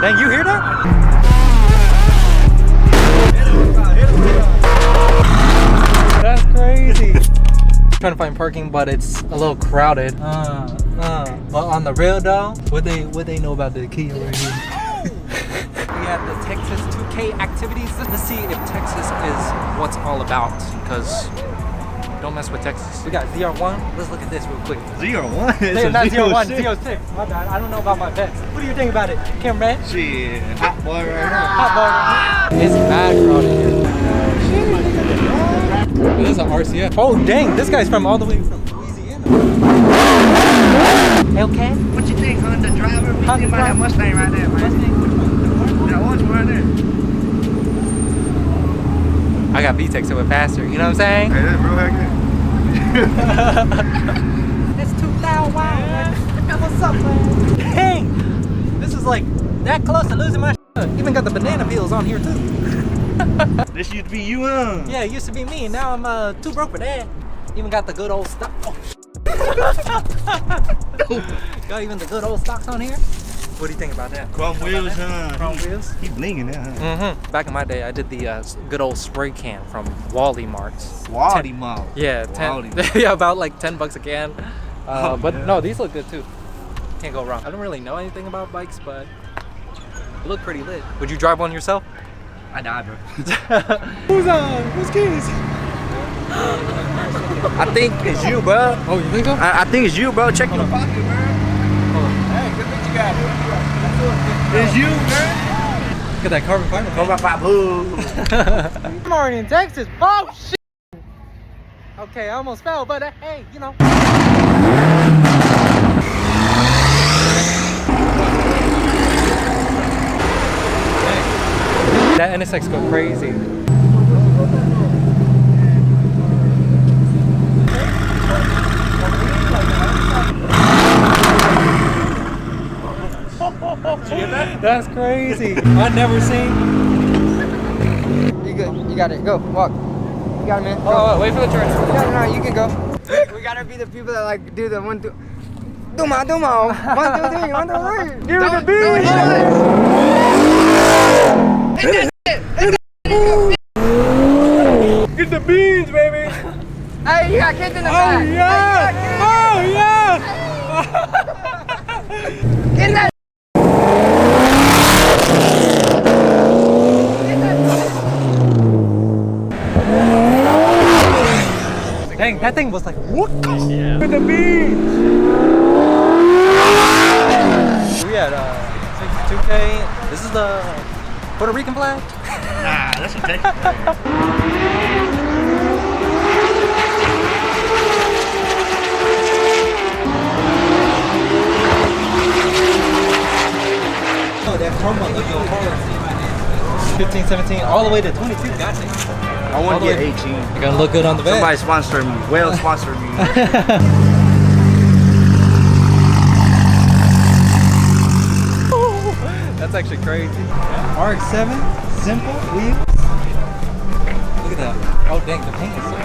Dang, you hear that? That's crazy. Trying to find parking, but it's a little crowded. But on the real though, what they know about the Kia right here? We have the TX2K activities. Let's see if Texas is what's all about, because don't mess with Texas. We got ZR1. Let's look at this real quick. ZR1? Not ZR1, ZR6. My bad. I don't know about my vets. What do you think about it? Camera? Shit, hot boy right here. Hot boy. It's mad crowded here. This is an RCF. Oh dang, this guy's from all the way from Louisiana. Okay. What you think, Honda driver? What you think about that Mustang right there, man? That one's right there. I got VTEC, so it faster. You know what I'm saying? Hey, that's real heck It's 2000. Wow. What's up, man? Dang, this is like that close to losing my shit. Even got the banana peels on here too. This used to be you, huh? Yeah, it used to be me. Now I'm too broke for that. Even got the good old stock. Oh. Got even the good old stocks on here. What do you think about that? Chrome wheels, huh? Chrome wheels. He blinging that, huh? Back in my day, I did the good old spray can from Wally Marts. Wally Mart. Yeah, yeah, about like 10 bucks a can. But yeah. No, these look good too. Can't go wrong. I don't really know anything about bikes, but they look pretty lit. Would you drive one yourself? I died, bro. Who's keys? I think it's you, bro. Oh, you think so? I think it's you, bro. Check your pocket, bro. Hey, good bitch you got. It's you, man. Look at that carbon fiber. Carbon fiber. I'm already in Texas. Oh, shit. Okay, I almost fell, but hey, you know. That NSX go crazy. That's crazy. I never seen. You good? You got it. Go. Walk. You got it, man. Go. Oh, wait for the turn. No, you can go. We gotta be the people that like do the 1, 2. Do my. 1, 2, 3. 1, 2, 3. Give it the beat. Get the beans, baby. Hey, you got kids in the back. Oh yeah. Get that. Dang, that thing was like, what? Yeah. With the beans. We had TX2K. This is the Puerto Rican flag? Nah, that's a Texas flag. Oh, that promo looking hard. 15, 17, all the way to 22. Gotcha. I want to get 18. You're gonna look good on the back. Somebody sponsor me. Well, sponsor me. That's actually crazy. RX-7, simple wheels. Look at that. Oh dang, the paint is so.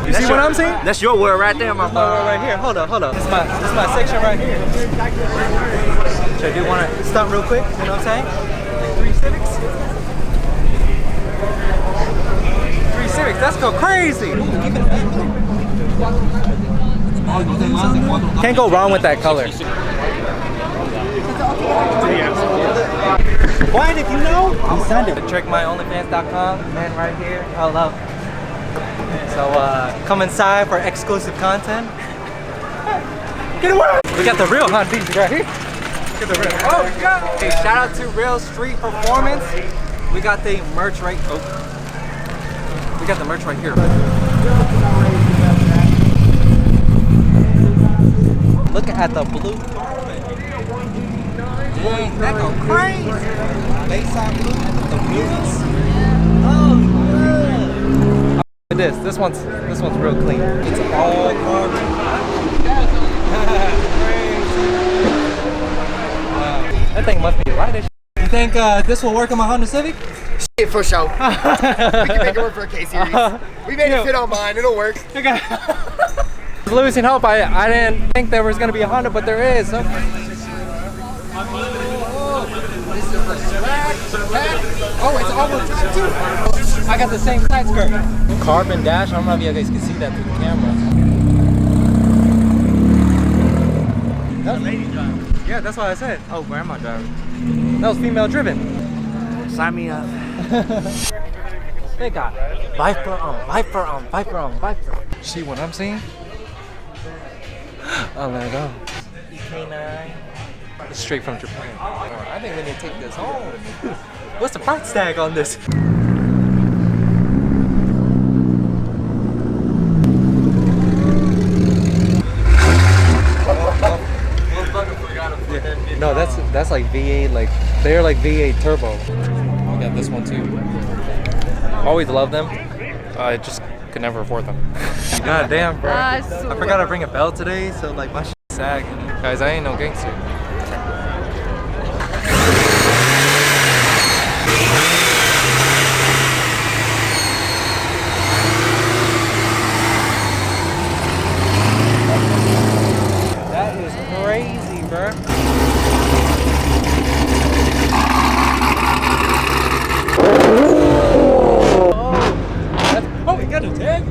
You see what I'm seeing? That's your word right there, my boy. Right here. Hold up. This is my section right here. So do you want to stop real quick? You know what I'm saying? Like 3 Civics. 3 Civics. That's go crazy. Can't go wrong with that color. Brian, if you know, you send it. Checkmyonlyfans.com, man, right here. Hello. So come inside for exclusive content. Get away! We got the real Hondas right here. Get the real. Oh God! Hey, shout out to Real Street Performance. We got the merch right. Oh, we got the merch right here. Look at the blue carbon. Dang, that go crazy. Bayside blue with the wheels. Oh, good. This one's real clean. It's all carbon. Wow. That thing must be light as shit. You think this will work on my Honda Civic? Shit, for sure. We can make it work for a K-Series. We made it fit on mine. It'll work. Okay. Losing hope. I didn't think there was going to be a Honda, but there is. Okay. I got the same side skirt. Carbon dash. I don't know if you guys can see that through the camera. That's lady driver. Yeah, that's what I said. Oh, grandma driver. That was female driven. Sign me up. They got Viper on Viper on Viper on Viper. See what I'm seeing? I'll let it go. EK9. It's straight from Japan. I think we need to take this home. What's the price tag on this? No, that's like V8, like they're like V8 turbo. We got this one too. Always love them. I just could never afford them. God damn, bro. I forgot to bring a belt today, so like my shit's sagging. Guys, I ain't no gangster. That is crazy, bro. Oh, we got a tag.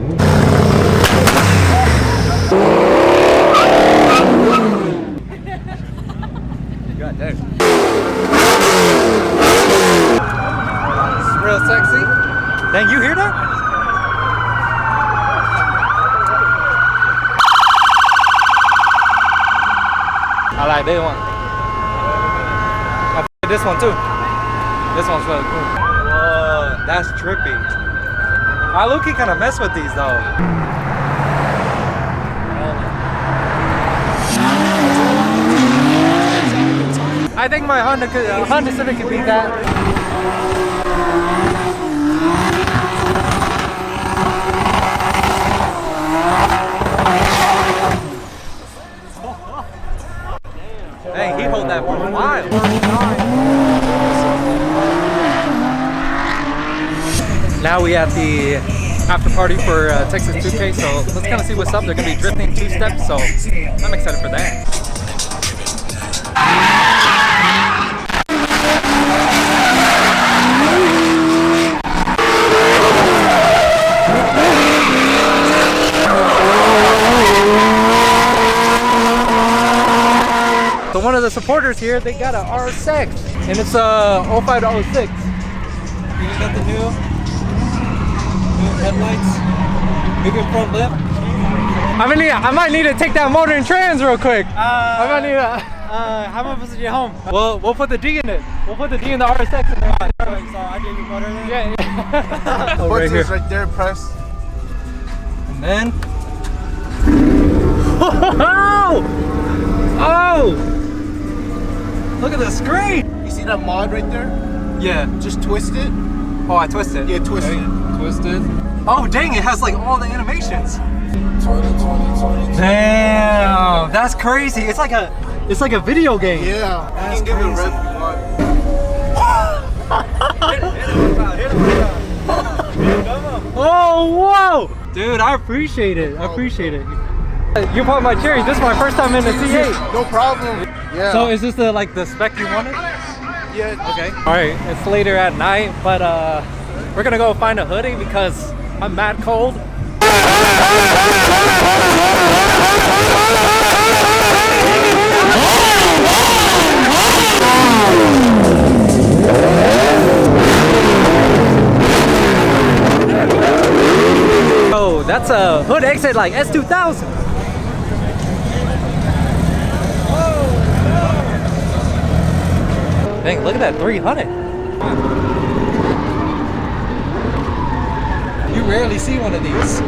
God damn. It's real sexy. Dang, you hear that? I like this one. I like this one too. This one's really cool. Whoa, that's trippy. I low-key kind of mess with these though. I think my Honda Civic could beat that. Hey, he hold that for a while. Now we have the after party for TX2K, so let's kind of see what's up. They're gonna be drifting 2 steps, so I'm excited for that. So one of the supporters here, they got a RS6, and it's a 05 to 06. You got the new headlights, bigger front lip. I might need to take that motor and trans real quick. I might need to. How much was it at home? We'll put the D in it. We'll put the D in the RS6 in there. So I gave you motor then? Yeah. Oh, right here. Right there, press. And then. Oh! Look at the screen! You see that mod right there? Yeah. Just twist it. Oh, I twisted. Yeah, twist it. Twisted. Oh, dang! It has like all the animations. Damn, that's crazy. It's like a video game. Yeah. That's I can give it a red Oh, whoa! Dude, I appreciate it. I appreciate it. You bought my cherry. This is my first time in the C8. No problem. Yeah. So is this the spec you wanted? Yeah. Okay. All right. It's later at night, but we're gonna go find a hoodie because I'm mad cold. Oh, that's a hood exit like S2000. Dang, look at that 300. You rarely see one of these.